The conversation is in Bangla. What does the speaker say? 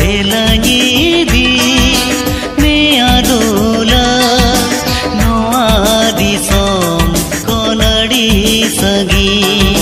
langi di me adola noa di som konadi sagi